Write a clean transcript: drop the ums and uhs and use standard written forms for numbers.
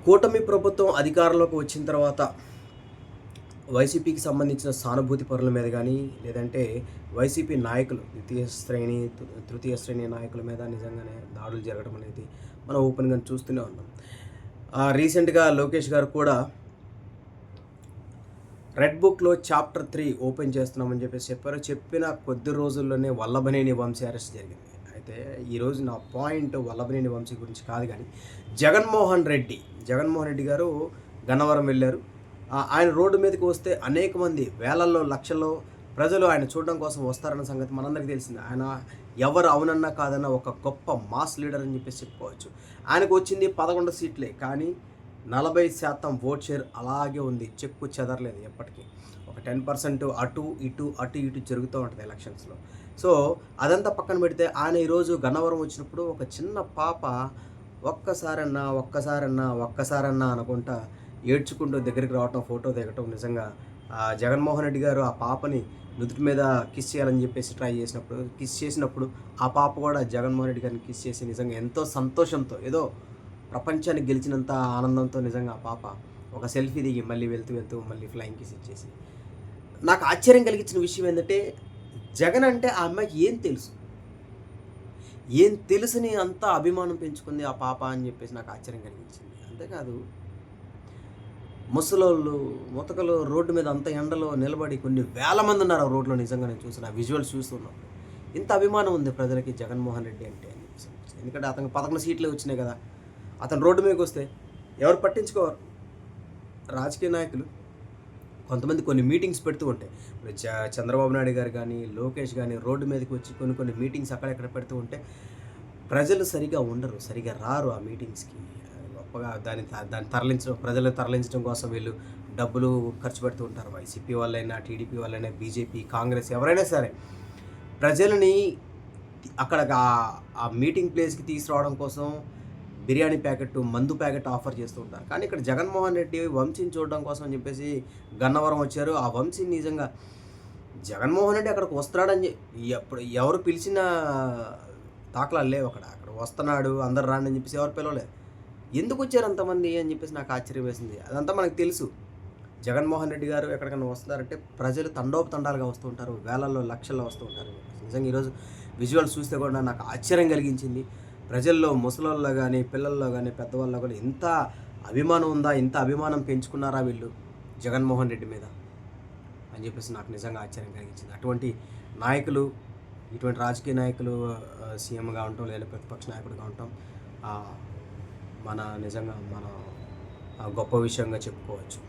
కూటమి ప్రభుత్వం అధికారంలోకి వచ్చిన తర్వాత వైసీపీకి సంబంధించిన సానుభూతి పరుల మీద కానీ లేదంటే వైసీపీ నాయకులు తృతీయ శ్రేణి నాయకుల మీద నిజంగానే దాడులు జరగడం అనేది మనం ఓపెన్గా చూస్తూనే ఉన్నాం. రీసెంట్గా లోకేష్ గారు కూడా రెడ్ బుక్లో చాప్టర్ 3 ఓపెన్ చేస్తున్నామని చెప్పేసి చెప్పారు. చెప్పిన కొద్ది రోజుల్లోనే వల్లభనేని వంశీ అరెస్ట్ జరిగింది. అయితే ఈరోజు నా పాయింట్ వల్లభనేని వంశీ గురించి కాదు, కానీ జగన్మోహన్ రెడ్డి గారు గన్నవరం వెళ్ళారు. ఆయన రోడ్డు మీదకి వస్తే అనేక మంది వేలల్లో లక్షల్లో ప్రజలు ఆయన చూడడం కోసం వస్తారన్న సంగతి మనందరికీ తెలిసింది. ఆయన ఎవరు అవునన్నా కాదన్నా ఒక గొప్ప మాస్ లీడర్ అని చెప్పేసి చెప్పుకోవచ్చు. ఆయనకు వచ్చింది 11 సీట్లే, కానీ 40% ఓట్ షేర్ అలాగే ఉంది, చెక్కు చెదరలేదు ఎప్పటికీ. ఒక 10% అటు ఇటు జరుగుతూ ఉంటుంది ఎలక్షన్స్లో. సో అదంతా పక్కన పెడితే ఆయన ఈరోజు గన్నవరం వచ్చినప్పుడు ఒక చిన్న పాప ఒక్కసారన్నా అనుకుంటా ఏడ్చుకుంటూ దగ్గరికి రావటం, ఫోటో దిగటం, నిజంగా జగన్మోహన్ రెడ్డి గారు ఆ పాపని నుదుటి మీద కిస్ చేయాలని చెప్పేసి కిస్ చేసినప్పుడు ఆ పాప కూడా జగన్మోహన్ రెడ్డి గారిని కిస్ చేసి నిజంగా ఎంతో సంతోషంతో, ఏదో ప్రపంచాన్ని గెలిచినంత ఆనందంతో నిజంగా ఆ పాప ఒక సెల్ఫీ దిగి మళ్ళీ వెళ్తూ మళ్ళీ ఫ్లయింగ్ కిస్ ఇచ్చేసి, నాకు ఆశ్చర్యం కలిగించిన విషయం ఏంటంటే జగన్ అంటే ఆ అమ్మాయికి ఏం తెలుసుని అంత అభిమానం పెంచుకుంది ఆ పాప అని చెప్పేసి నాకు ఆశ్చర్యం కలిగించింది. అంతేకాదు ముసలోళ్ళు ముతకలు రోడ్డు మీద అంత ఎండలో నిలబడి కొన్ని వేల మంది ఉన్నారు ఆ రోడ్లో. నిజంగా నేను చూసిన విజువల్స్ చూస్తున్నప్పుడు ఇంత అభిమానం ఉంది ప్రజలకి జగన్మోహన్ రెడ్డి అంటే అని చెప్పేసి. ఎందుకంటే అతనికి 11 సీట్లే వచ్చినాయి కదా. అతను రోడ్డు మీదకి వస్తే ఎవరు పట్టించుకోరు. రాజకీయ నాయకులు కొంతమంది కొన్ని మీటింగ్స్ పెడుతూ ఉంటాయి. ఇప్పుడు చంద్రబాబు నాయుడు గారు కానీ లోకేష్ కానీ రోడ్డు మీదకి వచ్చి కొన్ని మీటింగ్స్ అక్కడెక్కడ పెడుతూ ఉంటే ప్రజలు సరిగా ఉండరు, సరిగా రారు ఆ మీటింగ్స్కి. గొప్పగా దాన్ని ప్రజలు తరలించడం కోసం వీళ్ళు డబ్బులు ఖర్చు పెడుతూ ఉంటారు. వైసీపీ వాళ్ళైనా, టీడీపీ వాళ్ళైనా, బీజేపీ, కాంగ్రెస్ ఎవరైనా సరే ప్రజలని అక్కడ ఆ మీటింగ్ ప్లేస్కి తీసుకురావడం కోసం బిర్యానీ ప్యాకెట్, మందు ప్యాకెట్ ఆఫర్ చేస్తూ ఉంటారు. కానీ ఇక్కడ జగన్మోహన్ రెడ్డి వంశీని చూడడం కోసం అని చెప్పేసి గన్నవరం వచ్చారు. ఆ వంశీని నిజంగా జగన్మోహన్ రెడ్డి అక్కడికి వస్తున్నాడని ఎవరు పిలిచిన దాఖలాలు లేవు. అక్కడ వస్తున్నాడు అందరు రాండి అని చెప్పేసి ఎవరు పిలవలేదు. ఎందుకు వచ్చారు అంతమంది అని చెప్పేసి నాకు ఆశ్చర్యం వేసింది. అదంతా మనకు తెలుసు. జగన్మోహన్ రెడ్డి గారు ఎక్కడికైనా వస్తున్నారంటే ప్రజలు తండోపతండాలుగా వస్తూ ఉంటారు, వేలల్లో లక్షల్లో వస్తూ ఉంటారు. నిజంగా ఈరోజు విజువల్స్ చూస్తే కూడా నాకు ఆశ్చర్యం కలిగించింది. ప్రజల్లో ముసలోళ్ళలో కానీ, పిల్లల్లో కానీ, పెద్దవాళ్ళలో కానీ ఇంత అభిమానం ఉందా, ఇంత అభిమానం పెంచుకున్నారా వీళ్ళు జగన్మోహన్ రెడ్డి మీద అని చెప్పేసి నాకు నిజంగా ఆశ్చర్యం కలిగించింది. అటువంటి నాయకులు, ఇటువంటి రాజకీయ నాయకులు సీఎంగా ఉండటం లేదా ప్రతిపక్ష నాయకుడిగా ఉండటం నిజంగా మన గొప్ప విషయంగా చెప్పుకోవచ్చు.